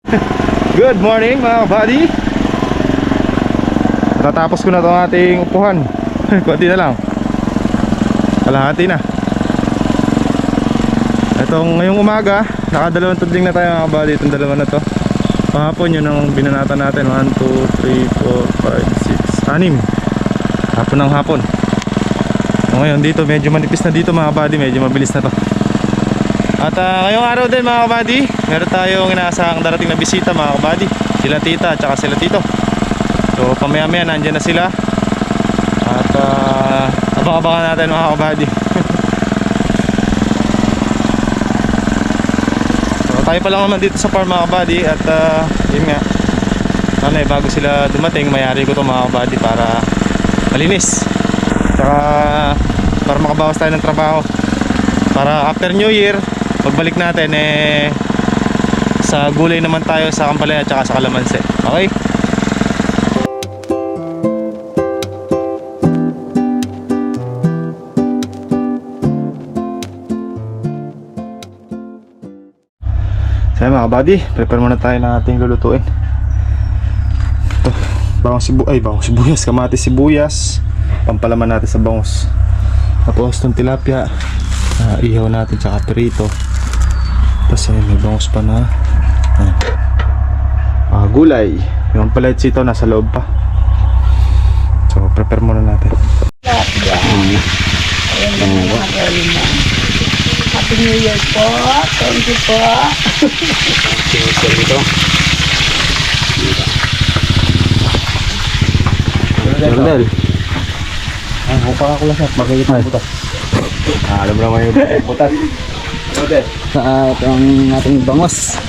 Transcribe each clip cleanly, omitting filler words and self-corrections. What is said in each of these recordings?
Good morning mga kabady. Tatapos ko na itong ating upuhan. Kunti na lang, kalahati na. Itong ngayong umaga, nakadalawang tudling na tayo mga kabady. Itong dalawa na to. Pahapon yun ang binanata natin. 1, 2, 3, 4, 5, 6, 6 hapon ng hapon. So ngayon dito medyo manipis na dito mga kabady. Medyo mabilis na to. At ngayong araw din mga kabady, meron tayong inaasahang darating na bisita mga kabady. Sila tita at saka sila tito. So pamaya maya nandyan na sila. At abang-abangan natin mga kabady. So tayo pa lang naman dito sa farm mga kabady. At yun nga, sana bago sila dumating mayari ko to mga kabady para malinis. Saka para makabawas tayo ng trabaho. Para after New Year, pagbalik natin sa gulay naman tayo sa Kampalaya at saka sa Kalamansi. Okay? So mga kabady, prepare muna tayo ng ating lulutuin. Ito, bawang sibuyas, kamatis sibuyas. Pampalaman natin sa bangus. Tapos itong tilapia, ihaw natin tsaka perito. Tapos may bangus pa na gulay. Yung palit sitaw nasa loob pa. So prepare muna natin. Happy New Year po. Thank you po. Jordel. Hupa ako lang siya. Magigit ng butas. Alam mo naman yung butas. Jordel. Ito ang ating bangos.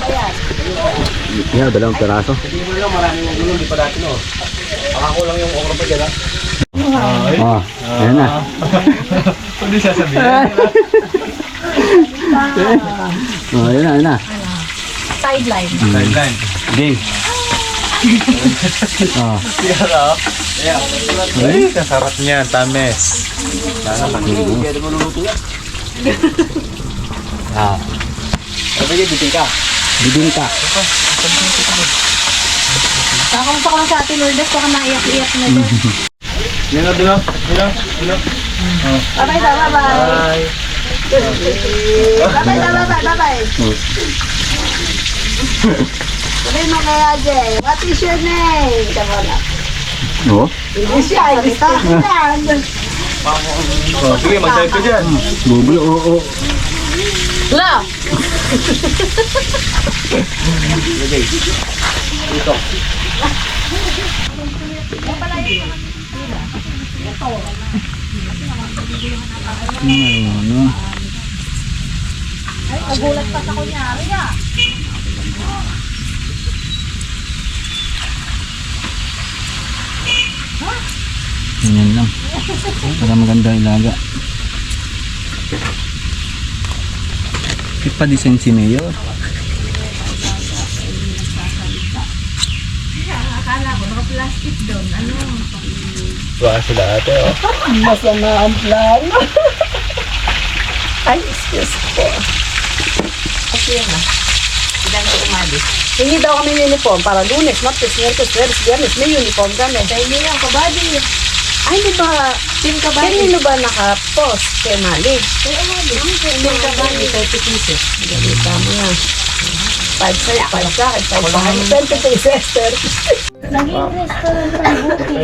Yeah, dalawang peraso. Hindi mo lang maraming magulo, hindi pa dati no. Ako lang yung okra pa dyan ha. Ayan na. Hindi sasabihin. Ayan na. Sideline. Sideline. Game. Ay, kasarap niya, tames. Pwede mo luluto yan. Sabi niya, bibingka. Bibingka. Kakamusta ko lang sa atin, Lourdes, baka naiyak-iyak na din. Dino. Bye-bye daw, bye-bye. Bye-bye. Sabi mo kaya, Jay, what is your name? Tama na. Oo. Hindi siya, gusto ko na. Sige, mag-type ka dyan. Bubulo, oo. Wala! Ito. Ay, nagulat pa sa kunyari ah. Ganyan lang. Para maganda ilaga. Ipa-design si Mayor. Akala ko, naka-plastic doon. Ano? Baka sila ate, oh. Masama ang plano. Ay, excuse po. Okay na. Ilan ko umalis. Hindi daw kami uniform para Lunes, Martes, Miyerkules, Jueves, Viernes. May uniform kami. Sa inyo lang, kabady. Ay, di ba? Team kabady. Kanino ba naka-post? Kay Mali. Kay Mali. Team kabady, 30 pieces. Galita mo na. 5 sa akin, 5 sa akin. 20 pieces, 30. Naging restaurant ng buti.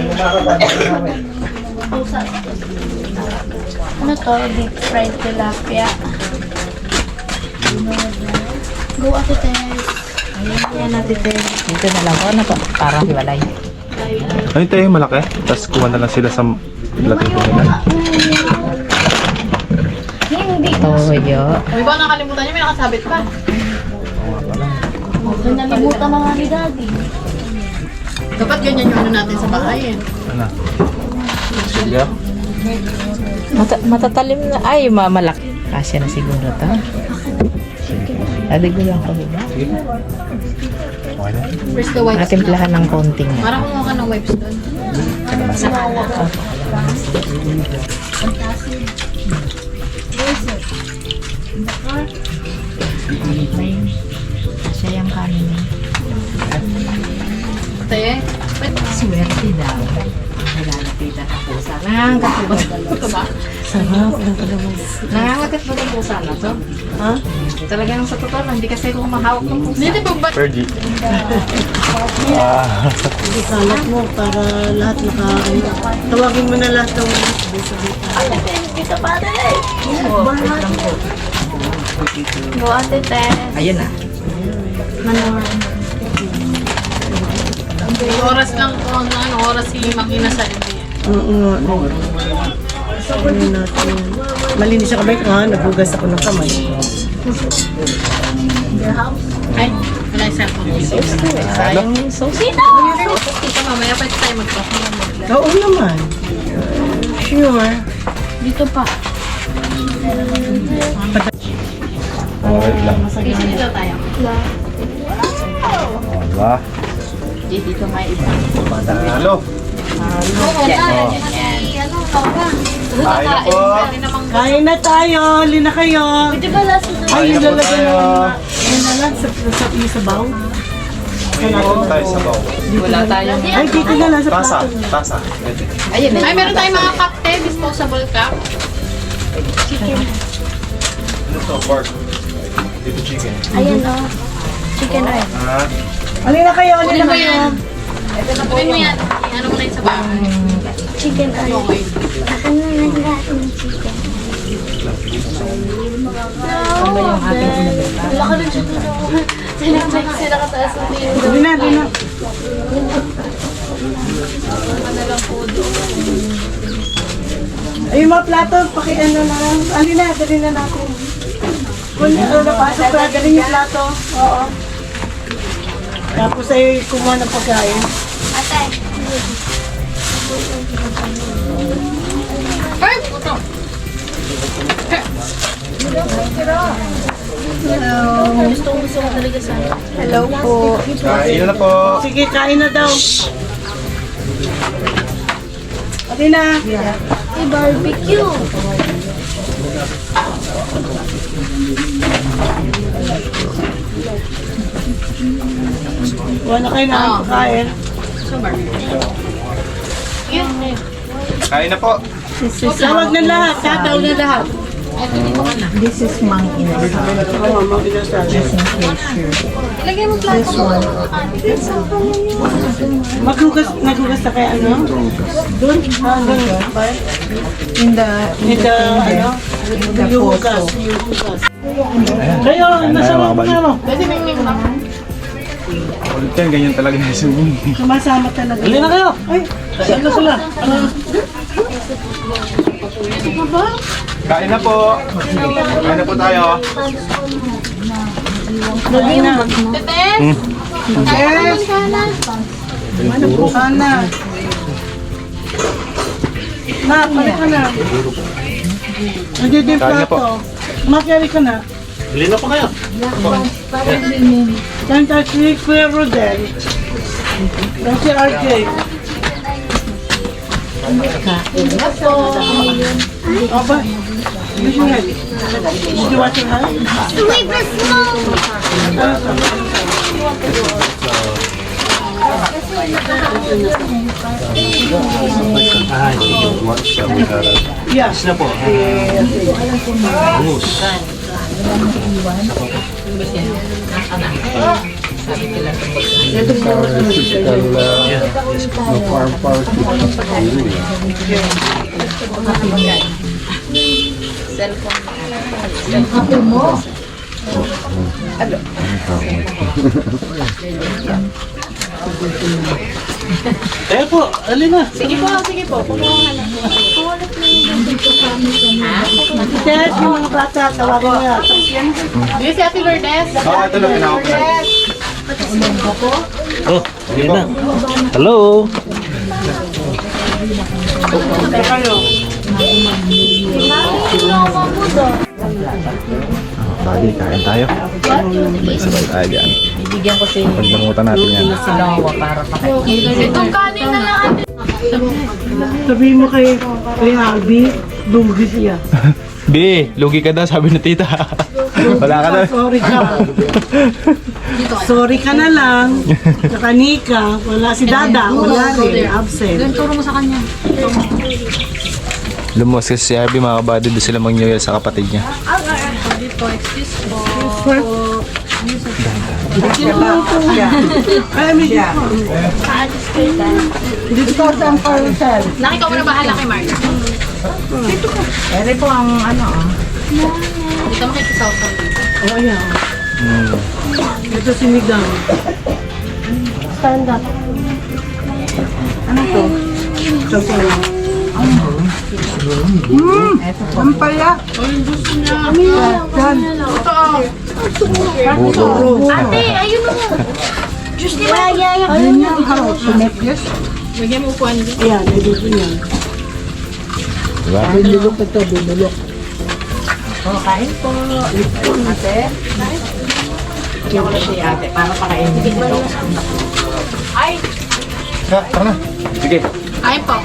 Ano to? Deep fried tilapia. Go Ate Tess. Ayan natin, dito na lang. Ano to? Parang hiwalay. Ano tayo yung malaki? Tapos kuha na lang sila sa lating ko nila. Hindi. Toyo. Uy, ba nakalimutan niyo? May nakasabit pa. Nalimutan na nga ni Daddy. Dapat ganyan yung ano natin sa bahay eh. Ano? Sige. Matatalim na. Ay, malaki. Kasya na siguro ito. Adig ko lang kami ba? Sige. Okay na. Where's the wipes? Natimplahan ng konting. Para kumuha ka ng wipes doon. Kasya yung kanin. Te, swerte daw. Nalalapitan ang pusa. Nangangagat ba? Sarap ng kalamansi. Nangangagat ba ng pusa na to? Ha? Talagang sa totoo lang, hindi kasi ako mahawak ng pusa. Hindi po ba? Fergie. Ikalat mo para lahat tawagin mo na lahat ng Go ate Tess. Ayun na. Manoran. Oras lang po, ano oras si Makina sa inyo. Oo. Sabihin natin. Malinis sa kamay ko ha, nagugas ako ng kamay. Ay, wala yung cellphone dito. Sayang yung sauce. Ito mamaya pa tayo magpapalala. Oo naman. Sure. Dito pa. Wait lang. Kasi dito tayo. Diba? Dito may iba. Halo. Kain na po. Kain na tayo, lina kayo. Di ba last na? Ay, yung Kain na po lalagyan tayo. Ayun na lang, sa baw. Ayun tayo sa bawah. Wala tayong... Ay, dito na lang sa Tasa. plato. Tasa. Ayun. Ay, meron tayong mga cup eh, disposable cup. Ano to? Pork. Dito chicken. Ayan o. Chicken oil. Ah. Alina kayo, Kunin alina mo kayo. yan. Kunin mo yan. Ano mo na yung sa bahay? Chicken oil. Okay. Akin na lang lahat ng chicken. Ano yung ating inabita? Wala ka rin siya dito. Sila kataas ng tingin. Alina, alina. Ay, yung mga plato, pakiano na lang. Alina, dali na natin. Kung ano napasok ka, galing yung plato. Oo. Tapos ay kumuha ng pagkain. Ate. Ay, ito. Gusto ko talaga sana. Hello po. Kain na po. Sige, kain na daw. Alina. Ay, barbecue. Kuha na kayo ng pagkain. Kain na po. Tawag na lahat. Tataw na lahat. This is mang inasal. Oo, mga inasal. Ilagay mo plato mo. Naghugas na kaya ano? Doon? Doon. In the ano? Yung hugas. Kayo, nasa mga ano? Kasi mingming lang. Ulit yan, ganyan talaga na sa mga. Sumasama talaga. Dali na kayo! Ay, saan na sila? Kain na po. Kain na po tayo. Dali na. Tetes! Yes! Sana. Na, balik ka na. Nandiyan yung Kain na po. plato. Makyari ka na. Lino pa kayo. Yan si Kuya Rodel. Yan si RJ. Aba, gusto nga. Did you watch it, huh? Leave the smoke. Yeah. Na po. Eh po, alin na. Sige po, sige po. Kumuha na. Dad, yung mga bata, tawagin mo yan. Sige si Ate Lourdes. Oh, ito lang pinakok na. Oh, alin na. Hello. Buddy, kain tayo. Sabay tayo dyan. Ibigyan ko si Pagbangutan natin yan. Noah para pakainin. Itong kanin na lang ate. Sabihin mo kay Albi, lugi siya. B, lugi ka daw, sabi ni tita. Wala ka na. Sorry ka. Sorry ka na lang. Saka Nika, wala si Dada, wala rin, absent. Turo mo sa kanya. Lumos kasi si Abby mga kabady doon sila mag-New Year sa kapatid niya. Dito, excuse po. Ay, may dito ka sa carousel. Laki ka muna bahala kay Mark. Ere po ang ano Dito makikisaw-saw dito. Oh, ayan. Ito sinigang. Stand up. Ano to? Ang pala. Ate, ayun mo. Diyos niya. Ayun yung harap. Yes. Lagyan mo upuan dito. Ayan, may dito niyan. Diba? Bindulok ito, bindulok. Oh, kain po. Ate. Kaya ko na si ate, para pakainin nito. Ay, Tara na. Sige. kain po.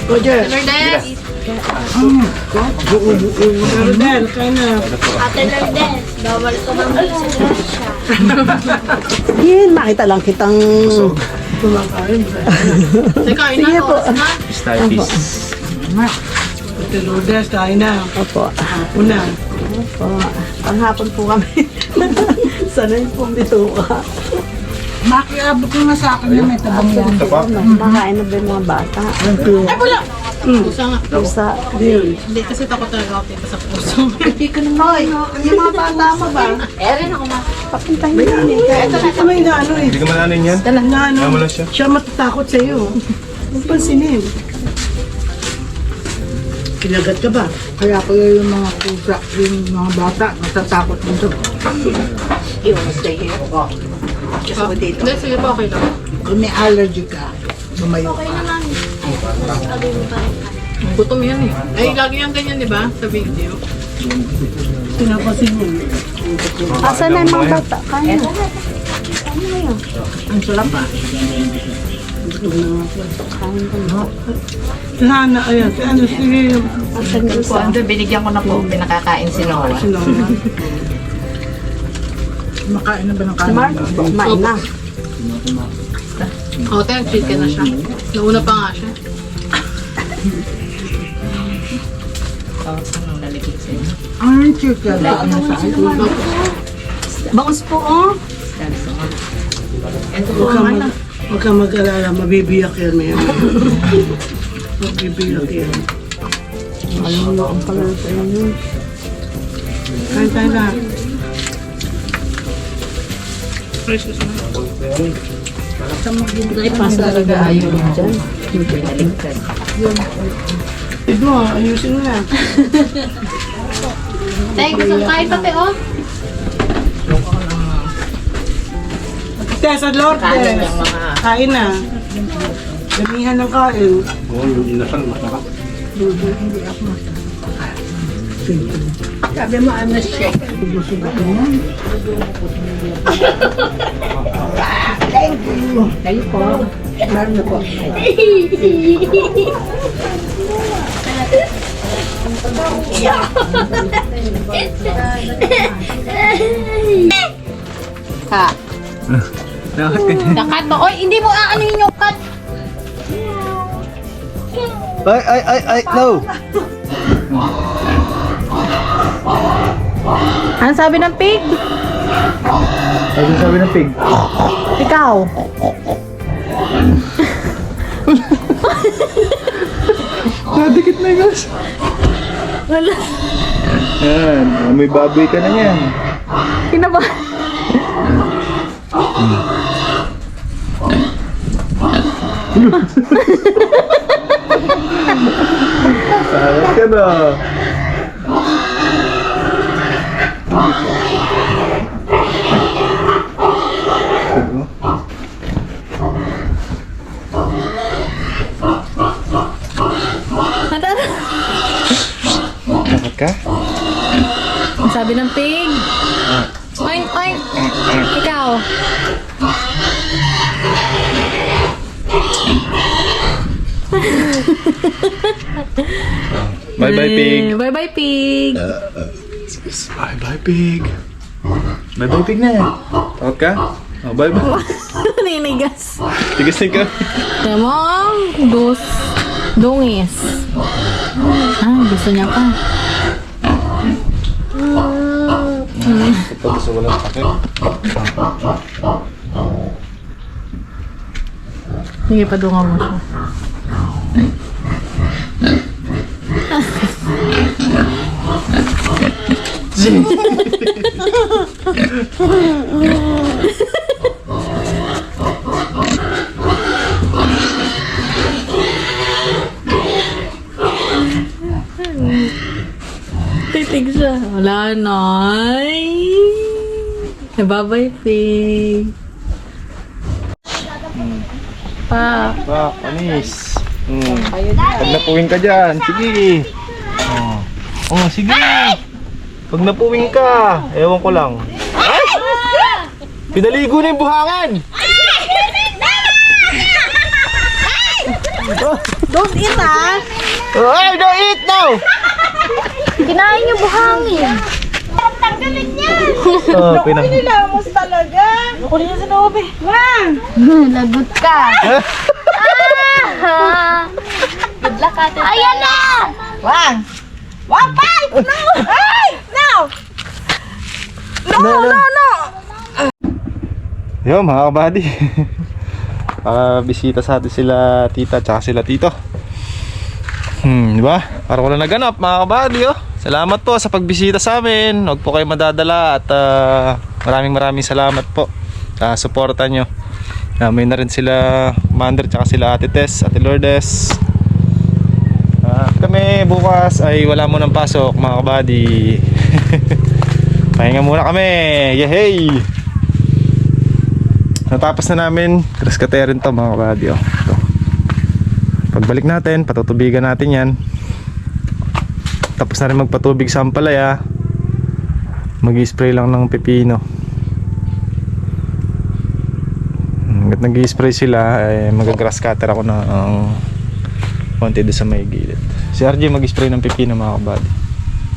Roger. Lourdes. Rodel, kain na. Ate Lourdes. Bawal ko mamili sa grasya. Yan, makita lang kitang kumakain. Teka, ina ko. Starfish. Ate Lourdes, kain na. Opo. Hapon na. Opo. Panghapon po kami. Sanay po dito ka. Makiabot mo na sa akin na may tabang yan. Makain na ba yung mga bata? Ay, wala. Pusa nga. Pusa. Yun. Hindi, kasi takot talaga ako dito sa puso. Hoy, yung mga bata mo ba? Erin ako ma. Papuntahin mo yun eh. Kaya ito may inaano eh. Hindi ka malanin yan? Inaano. Kaya mo lang siya. Siya matatakot sa iyo. Huwag pansinin. Kinagat ka ba? Kaya ko yung mga pusa, yung mga bata, natatakot dito. Hindi, sige po, okay lang. Kung may allergy ka, lumayo ka. Gutom yan eh. Ay, lagi yan ganyan, di ba? Sa video. Pinapasin mo. Asan na yung mga bata? Ang sarap ah. Hana, ayan. Si ano, si... Po, ando, binigyan ko na po, pinakakain si Noah. Sino? Makain na ba ng kanin? Kumain na. Oo, tayo, chicken na siya. Nauna pa nga siya. Anong naligid sa inyo? Ang chicken. Bangus po, oh. Ito po ang ano. Huwag kang mag-alala, mabibiyak yan, may mabibiyak yan. Alam mo, ang pala sa inyo. Kain tayo na. Ay, pasa talaga ayaw mo dyan. Binaligtad. Ito, ayusin mo na. Tay, gusto mo kain pati, oh? Tessa Kanin Lourdes, yung mga... kain na. Damihan ng kain. Oo, yung inasal, masarap. Sabi mo, ano siya? Kayo po. Meron na po. Ha. Nakat to. Oy, hindi mo aanuhin yung cut. Ay, no! Ano sabi ng pig? Ano sabi ng pig? Ikaw. Nadikit na guys. Wala. Yan, may baboy ka na yan. Kinaba. Sayang ka na. Takot ka? Ang sabi ng pig. Oink, oink. Ikaw. Bye-bye pig. Bye-bye, pig. Bye bye pig. Bye bye pig na. Takot ka? Oh, bye bye. Ninigas. Tigas na ka. Emang dungis. Gusto niya pa. Ito gusto ko lang sakit. Sige, padungan mo siya. Titig siya. Wala na. Nababay, pig. Pa. Ba, panis. Pag napuwing ka dyan, sige. Sige. Pag napuwing ka, ewan ko lang. Ay! Pinaligo na yung buhangin! Don't eat, Ay, don't eat now! Kinain niyo buhangin. Tanggalin niya! Pinang... Nilamos talaga! Nakunin niya sa loob eh. Wang! Lagot ka. Good luck, ate. Ayan na! Wang! Wang, fight! No! Ay! No! No! Yo, mga kabady. Bisita sa atin sila tita tsaka sila tito. Di ba? Para ko lang naganap, mga kabady, oh. Salamat po sa pagbisita sa amin. Huwag po kayo madadala at maraming salamat po sa suporta nyo. May na rin sila Commander tsaka sila Ate Tess, Ate Lourdes. Kami bukas ay wala mo ng pasok, mga kabady. Pahinga muna kami. Yehey! Natapos na namin Kraskaterin to, mga kabady, oh. So, pagbalik natin, patutubigan natin yan. Tapos na rin magpatubig sa ampalaya. Mag-i-spray lang ng pepino. Hanggat nag-i-spray sila, mag-grass cutter ako na konti doon sa may gilid. Si RJ mag-spray ng pepino, mga kabady.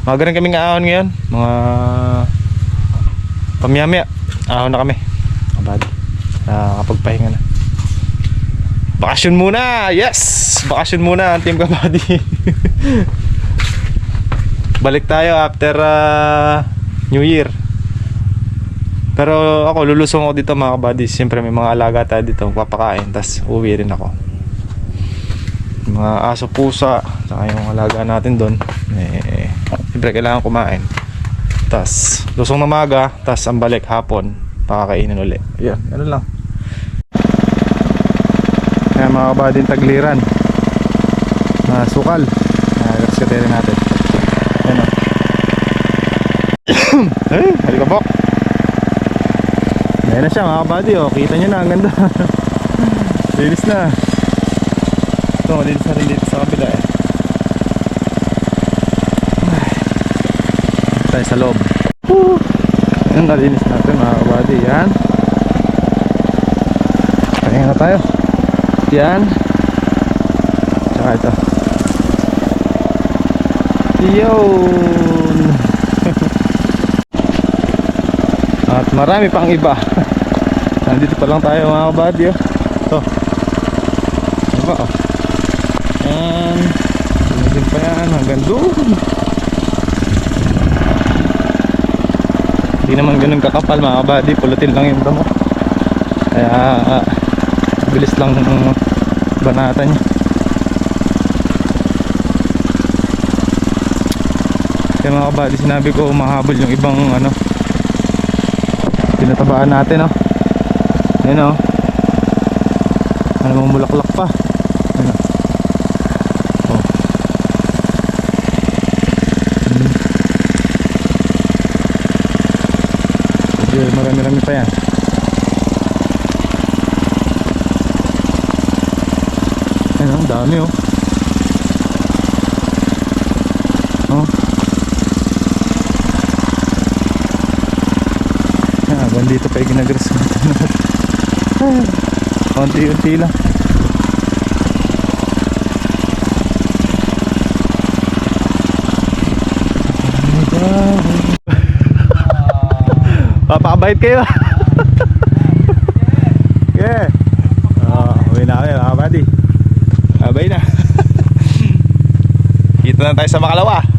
Maga rin kaming ahon ngayon. Mga pamyamya. Ahon na kami, kabady. Kapagpahinga na. Bakasyon muna! Yes! Bakasyon muna ang team kabady. Balik tayo after New Year. Pero ako lulusong ako dito, mga kabady. Siyempre may mga alaga tayo dito papakain. Tapos uwi rin ako. Mga aso, pusa, saka yung alaga natin doon, siyempre kailangan kumain. Tapos lusong na maga. Tapos ang balik hapon, pakakainin ulit. Yan, ganun lang. Kaya mga kabady, tagliran na sukal. Kraskaterin natin. Yan o. Ay, halikabok. Ayan na siya, mga kabady, oh. Kita nyo na, ang ganda. Linis na. Ito, malinis na rin dito sa kabila eh. Tayo sa loob. Ayan, nalinis natin, mga kabady. Yan. Pahinga na tayo. Yan. Tsaka ito. Yun. At marami pang iba. Nandito pa lang tayo, mga kabady, oh. Ito. Diba, oh. Yan. Din pa yan hanggang doon. Hindi naman ganun kakapal, mga kabady. Pulutin lang yung damo. Kaya bilis lang banatan niya. Kaya mga kabady, sinabi ko mahabol yung ibang pinatabaan natin, oh. Ayun, oh. Ano, mulaklak pa. Ayun, oh. Marami pa yan. Ayun, ang dami, oh. Oh. Dito pa yung ginagras natin. Unti-unti lang. Papakabait kayo. Yeah. Uwi na kami mga buddy. Abay na. Kita na tayo sa Makalawa.